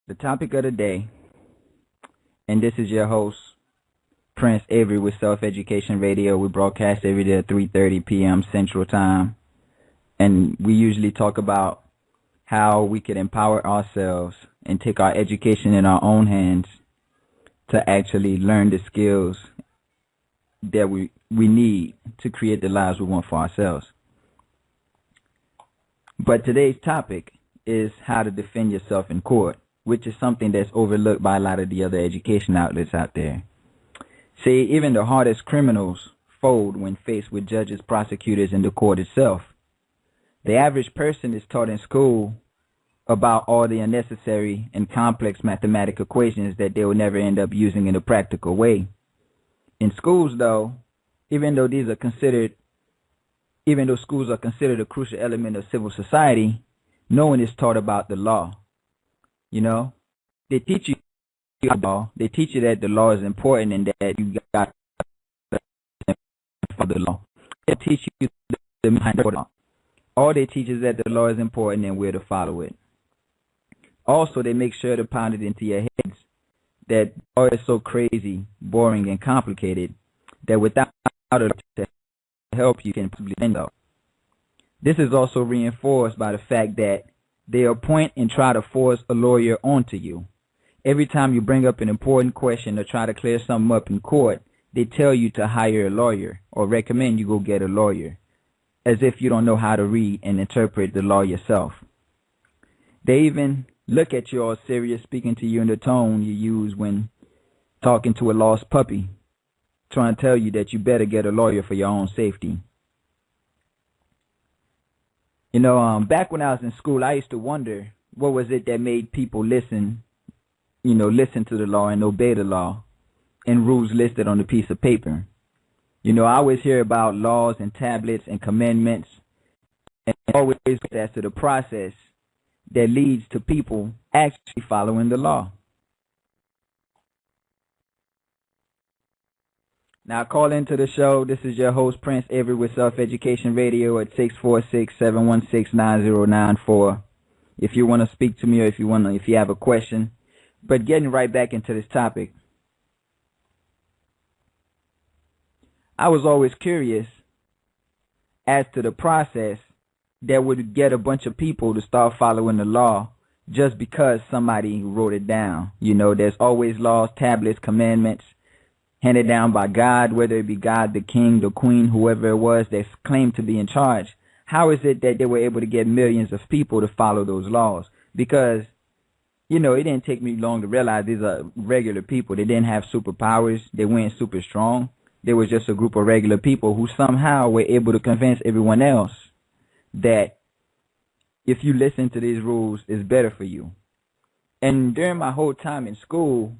The topic of the day, and this is your host, Prince Avery with Self-Education Radio. We broadcast every day at 3:30 p.m. Central Time, and we usually talk about how we can empower ourselves and take our education in our own hands to actually learn the skills that we need to create the lives we want for ourselves. But today's topic is how to defend yourself in court, which is something that's overlooked by a lot of the other education outlets out there. See, even the hardest criminals fold when faced with judges, prosecutors, and the court itself. The average person is taught in school about all the unnecessary and complex mathematical equations that they will never end up using in a practical way. In schools, though, even though schools are considered a crucial element of civil society, no one is taught about the law. You know, they teach you the law. They teach you that the law is important and that you got to follow the law. They teach you the behind the law. All they teach is that the law is important and we're to follow it. Also, they make sure to pound it into your heads that law is so crazy, boring, and complicated that without it to help you can possibly end up. This is also reinforced by the fact that they appoint and try to force a lawyer onto you. Every time you bring up an important question or try to clear something up in court, they tell you to hire a lawyer or recommend you go get a lawyer, as if you don't know how to read and interpret the law yourself. They even look at you all serious, speaking to you in the tone you use when talking to a lost puppy, trying to tell you that you better get a lawyer for your own safety. You know, back when I was in school, I used to wonder what was it that made people listen to the law and obey the law and rules listed on a piece of paper. You know, I always hear about laws and tablets and commandments, and always as to the process that leads to people actually following the law. Now, call into the show. This is your host, Prince Avery with Self-Education Radio at 646-716-9094. If you want to speak to me or if you have a question. But getting right back into this topic, I was always curious as to the process that would get a bunch of people to start following the law just because somebody wrote it down. You know, there's always laws, tablets, commandments handed down by God, whether it be God, the king, the queen, whoever it was that's claimed to be in charge. How is it that they were able to get millions of people to follow those laws? Because, you know, it didn't take me long to realize these are regular people. They didn't have superpowers. They weren't super strong. They were just a group of regular people who somehow were able to convince everyone else that if you listen to these rules, it's better for you. And during my whole time in school,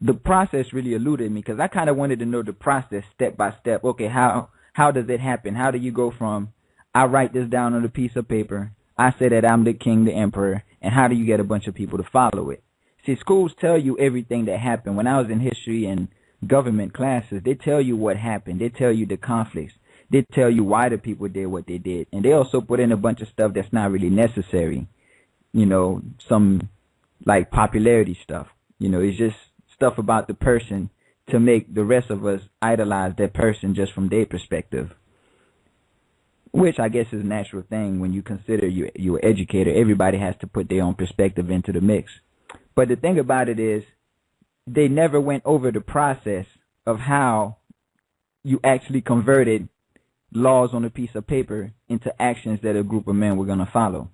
the process really eluded me because I kind of wanted to know the process step by step. Okay, how does it happen? How do you go from I write this down on a piece of paper, I say that I'm the king, the emperor, and how do you get a bunch of people to follow it? See, schools tell you everything that happened. When I was in history and government classes, they tell you what happened. They tell you the conflicts. They tell you why the people did what they did. And they also put in a bunch of stuff that's not really necessary. You know, some like popularity stuff. You know, it's just stuff about the person to make the rest of us idolize that person just from their perspective, which I guess is a natural thing when you consider you're an educator. Everybody has to put their own perspective into the mix. But the thing about it is they never went over the process of how you actually converted laws on a piece of paper into actions that a group of men were going to follow.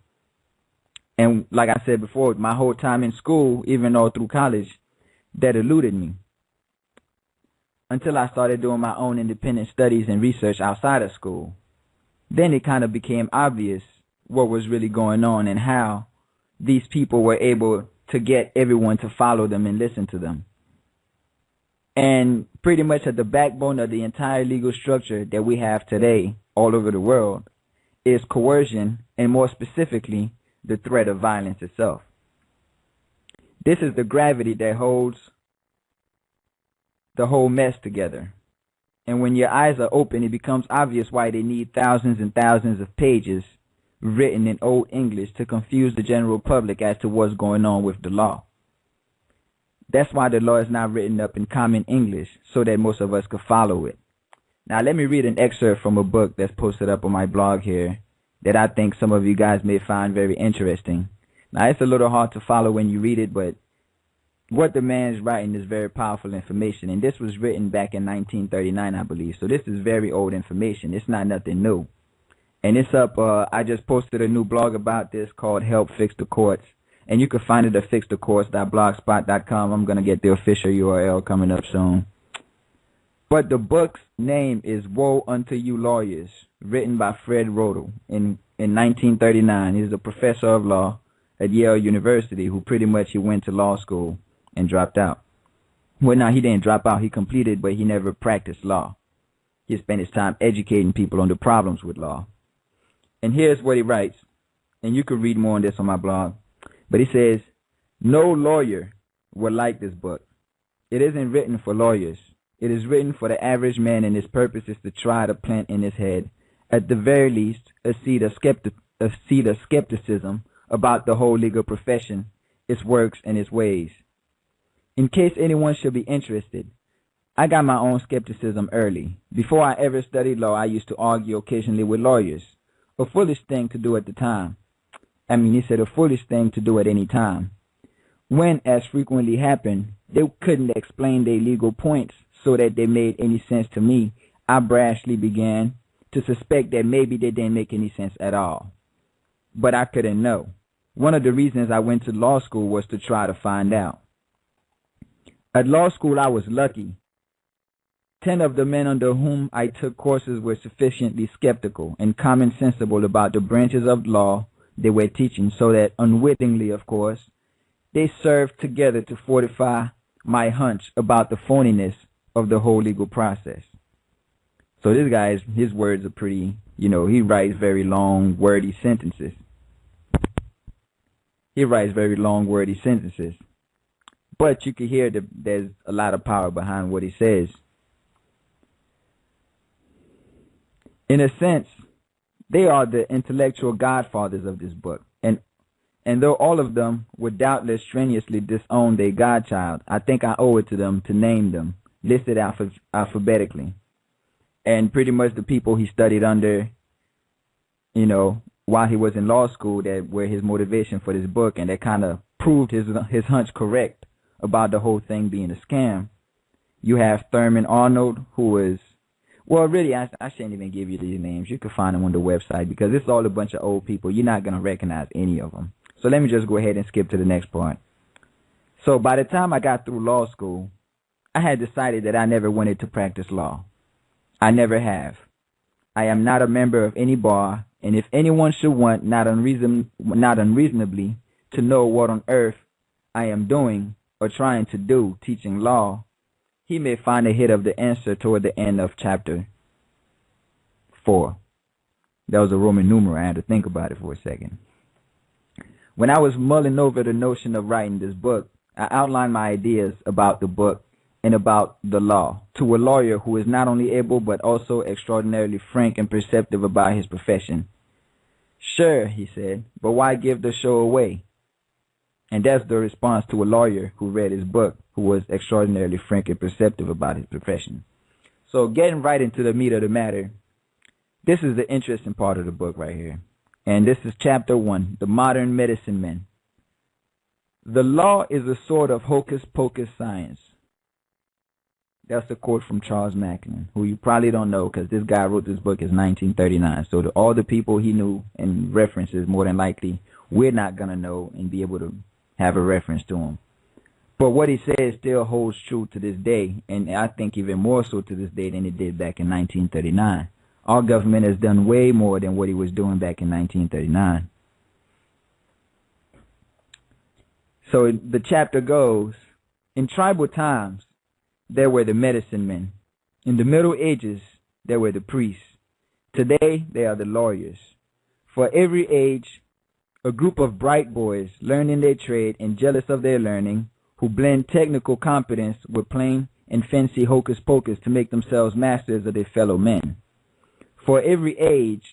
And like I said before, my whole time in school, even all through college, that eluded me until I started doing my own independent studies and research outside of school. Then it kind of became obvious what was really going on and how these people were able to get everyone to follow them and listen to them. And pretty much at the backbone of the entire legal structure that we have today all over the world is coercion, and more specifically, the threat of violence itself. This is the gravity that holds the whole mess together. And when your eyes are open, it becomes obvious why they need thousands and thousands of pages written in Old English to confuse the general public as to what's going on with the law. That's why the law is not written up in common English so that most of us could follow it. Now, let me read an excerpt from a book that's posted up on my blog here that I think some of you guys may find very interesting. Now, it's a little hard to follow when you read it, but what the man's writing is very powerful information. And this was written back in 1939, I believe. So this is very old information. It's not nothing new. And it's up, I just posted a new blog about this called Help Fix the Courts. And you can find it at fixthecourts.blogspot.com. I'm going to get the official URL coming up soon. But the book's name is Woe Unto You Lawyers, written by Fred Rodel in 1939. He's a professor of law at Yale University who pretty much he went to law school and dropped out. Well, no, he didn't drop out. He completed, but he never practiced law. He spent his time educating people on the problems with law. And here's what he writes, and you can read more on this on my blog. But he says, no lawyer will like this book. It isn't written for lawyers. It is written for the average man, and its purpose is to try to plant in his head, at the very least, a seed of skepticism about the whole legal profession, its works, and its ways. In case anyone should be interested, I got my own skepticism early. Before I ever studied law, I used to argue occasionally with lawyers, a foolish thing to do at the time. He said a foolish thing to do at any time. When, as frequently happened, they couldn't explain their legal points so that they made any sense to me, I brashly began to suspect that maybe they didn't make any sense at all. But I couldn't know. One of the reasons I went to law school was to try to find out. At law school, I was lucky. 10 of the men under whom I took courses were sufficiently skeptical and common-sensible about the branches of law they were teaching, so that unwittingly, of course, they served together to fortify my hunch about the phoniness of the whole legal process. So this guy, his words are pretty, he writes very long, wordy sentences. But you can hear that there's a lot of power behind what he says. In a sense, they are the intellectual godfathers of this book. And though all of them would doubtless strenuously disown their godchild, I think I owe it to them to name them, listed alphabetically. And pretty much the people he studied under, while he was in law school, that were his motivation for this book, and that kind of proved his hunch correct about the whole thing being a scam. You have Thurman Arnold, who was, well, really, I shouldn't even give you these names. You can find them on the website because it's all a bunch of old people. You're not going to recognize any of them. So let me just go ahead and skip to the next part. So by the time I got through law school, I had decided that I never wanted to practice law. I never have. I am not a member of any bar, and if anyone should want, not unreasonably, to know what on earth I am doing or trying to do teaching law, he may find a hit of the answer toward the end of chapter 4. That was a Roman numeral. I had to think about it for a second. When I was mulling over the notion of writing this book, I outlined my ideas about the book and about the law to a lawyer who is not only able but also extraordinarily frank and perceptive about his profession. Sure, he said, but why give the show away? And that's the response to a lawyer who read his book, who was extraordinarily frank and perceptive about his profession. So getting right into the meat of the matter, this is the interesting part of the book right here. And this is chapter 1, The Modern Medicine Man. The law is a sort of hocus-pocus science. That's a quote from Charles Macklin, who you probably don't know because this guy wrote this book in 1939. So all the people he knew and references, more than likely, we're not going to know and be able to have a reference to him. But what he says still holds true to this day, and I think even more so to this day than it did back in 1939. Our government has done way more than what he was doing back in 1939. So the chapter goes, in tribal times, there were the medicine men. In the Middle Ages, there were the priests. Today, they are the lawyers. For every age, a group of bright boys learning their trade and jealous of their learning, who blend technical competence with plain and fancy hocus-pocus to make themselves masters of their fellow men. For every age,